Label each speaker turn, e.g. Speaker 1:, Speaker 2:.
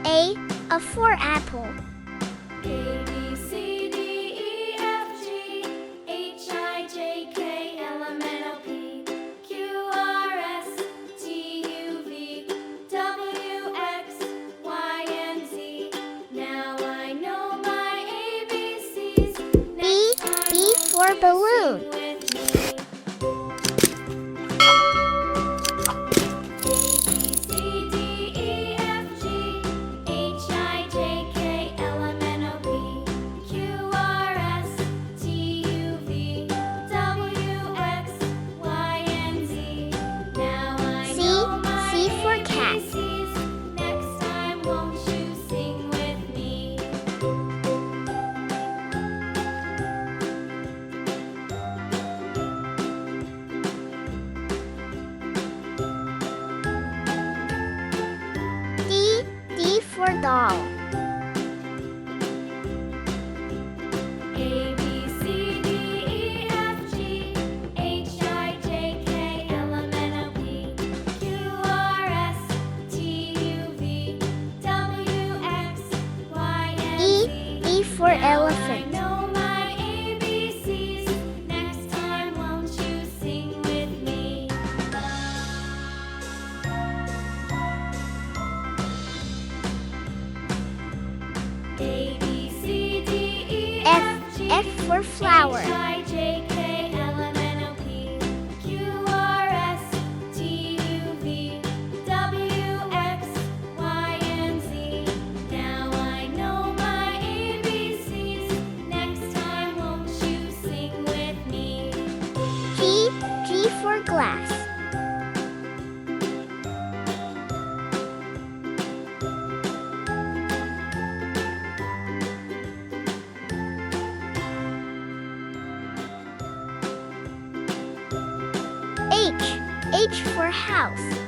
Speaker 1: A for apple.
Speaker 2: A, B, C, D, E, F, G, H, I, J, K, L, M, N, O, P, Q, R, S, T, U, V, W, X, Y, and Z. Now I know my ABCs.
Speaker 1: B for balloon. D for doll.
Speaker 2: A, B, C, D, E, F, G, H, I, J, K, L, M, N, O, P, Q, R, S, T, U, V, W, X, Y, and Z.
Speaker 1: E for elephant.
Speaker 2: Now I know my ABCs. Next time, won't you sing with me? A, B, C, D, E, F, G,
Speaker 1: F for flower.
Speaker 2: H, I, J, K, L, M, N, O, P, Q, R, S, T, U, V, W, X, Y, and Z. Now I know my ABCs. Next time, won't you sing with me?
Speaker 1: G for glass. H for house.